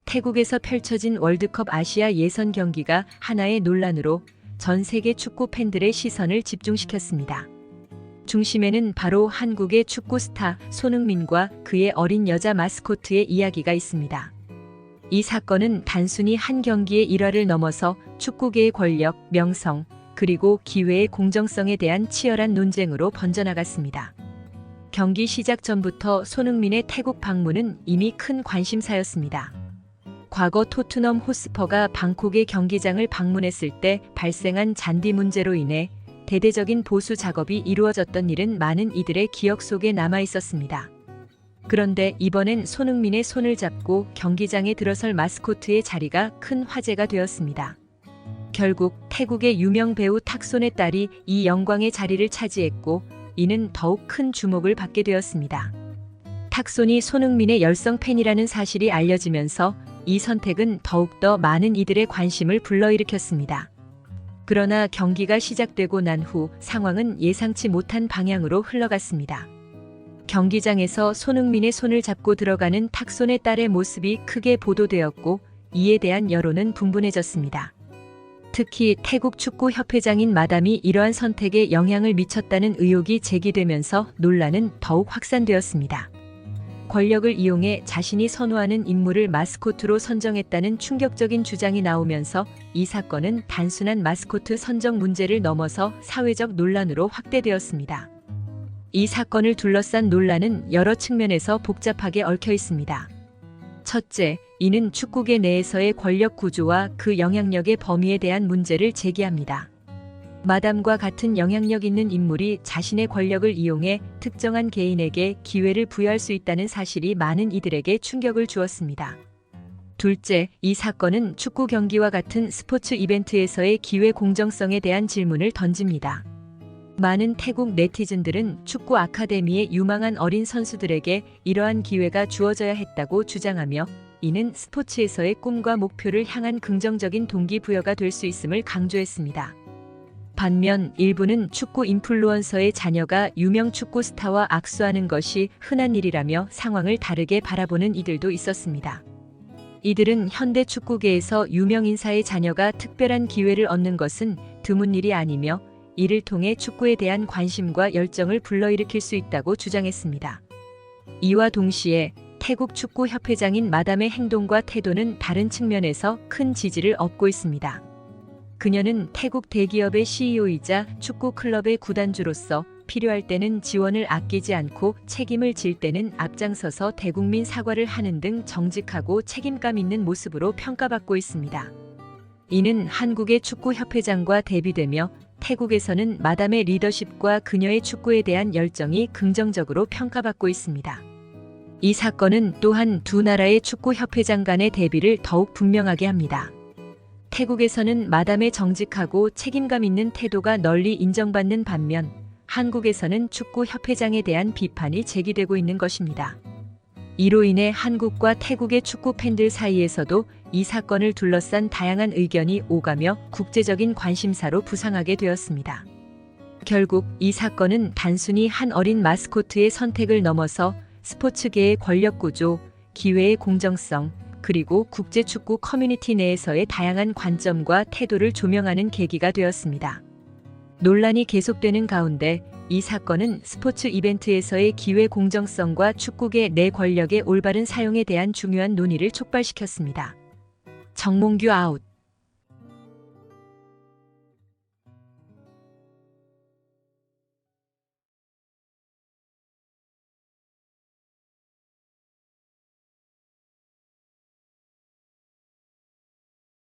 태국에서 펼쳐진 월드컵 아시아 예선 경기가 하나의 논란으로 전 세계 축구 팬들의 시선을 집중시켰습니다. 중심에는 바로 한국의 축구 스타 손흥민과 그의 어린 여자 마스코트의 이야기가 있습니다. 이 사건은 단순히 한 경기의 일화를 넘어서 축구계의 권력, 명성, 그리고 기회의 공정성에 대한 치열한 논쟁으로 번져나갔습니다. 경기 시작 전부터 손흥민의 태국 방문은 이미 큰 관심사였습니다. 과거 토트넘 호스퍼가 방콕의 경기장을 방문했을 때 발생한 잔디 문제로 인해 대대적인 보수 작업이 이루어졌던 일은 많은 이들의 기억 속에 남아 있었습니다. 그런데 이번엔 손흥민의 손을 잡고 경기장에 들어설 마스코트의 자리가 큰 화제가 되었습니다. 결국 태국의 유명 배우 탁손의 딸이 이 영광의 자리를 차지했고 이는 더욱 큰 주목을 받게 되었습니다. 탁손이 손흥민의 열성 팬이라는 사실이 알려지면서 이 선택은 더욱더 많은 이들의 관심을 불러일으켰습니다. 그러나 경기가 시작되고 난 후 상황은 예상치 못한 방향으로 흘러갔습니다. 경기장에서 손흥민의 손을 잡고 들어가는 탁손의 딸의 모습이 크게 보도되었고 이에 대한 여론은 분분해졌습니다. 특히 태국 축구협회장인 마담이 이러한 선택에 영향을 미쳤다는 의혹이 제기되면서 논란은 더욱 확산되었습니다. 권력을 이용해 자신이 선호하는 인물을 마스코트로 선정했다는 충격적인 주장이 나오면서 이 사건은 단순한 마스코트 선정 문제를 넘어서 사회적 논란으로 확대되었습니다. 이 사건을 둘러싼 논란은 여러 측면에서 복잡하게 얽혀 있습니다. 첫째, 이는 축구계 내에서의 권력 구조와 그 영향력의 범위에 대한 문제를 제기합니다. 마담과 같은 영향력 있는 인물이 자신의 권력을 이용해 특정한 개인에게 기회를 부여할 수 있다는 사실이 많은 이들에게 충격을 주었습니다. 둘째, 이 사건은 축구 경기와 같은 스포츠 이벤트에서의 기회 공정성에 대한 질문을 던집니다. 많은 태국 네티즌들은 축구 아카데미의 유망한 어린 선수들에게 이러한 기회가 주어져야 했다고 주장하며 이는 스포츠에서의 꿈과 목표를 향한 긍정적인 동기부여가 될 수 있음을 강조했습니다. 반면 일부는 축구 인플루언서의 자녀가 유명 축구 스타와 악수하는 것이 흔한 일이라며 상황을 다르게 바라보는 이들도 있었습니다. 이들은 현대 축구계에서 유명 인사의 자녀가 특별한 기회를 얻는 것은 드문 일이 아니며 이를 통해 축구에 대한 관심과 열정을 불러일으킬 수 있다고 주장했습니다. 이와 동시에 태국 축구협회장인 마담의 행동과 태도는 다른 측면에서 큰 지지를 얻고 있습니다. 그녀는 태국 대기업의 CEO이자 축구 클럽의 구단주로서 필요할 때는 지원을 아끼지 않고 책임을 질 때는 앞장서서 대국민 사과를 하는 등 정직하고 책임감 있는 모습으로 평가받고 있습니다. 이는 한국의 축구협회장과 대비되며 태국에서는 마담의 리더십과 그녀의 축구에 대한 열정이 긍정적으로 평가받고 있습니다. 이 사건은 또한 두 나라의 축구협회장 간의 대비를 더욱 분명하게 합니다. 태국에서는 마담의 정직하고 책임감 있는 태도가 널리 인정받는 반면 한국에서는 축구협회장에 대한 비판이 제기되고 있는 것입니다. 이로 인해 한국과 태국의 축구 팬들 사이에서도 이 사건을 둘러싼 다양한 의견이 오가며 국제적인 관심사로 부상하게 되었습니다. 결국 이 사건은 단순히 한 어린 마스코트의 선택을 넘어서 스포츠계의 권력 구조, 기회의 공정성, 그리고 국제 축구 커뮤니티 내에서의 다양한 관점과 태도를 조명하는 계기가 되었습니다. 논란이 계속되는 가운데 이 사건은 스포츠 이벤트에서의 기회 공정성과 축구계 내 권력의 올바른 사용에 대한 중요한 논의를 촉발시켰습니다. 정몽규 아웃.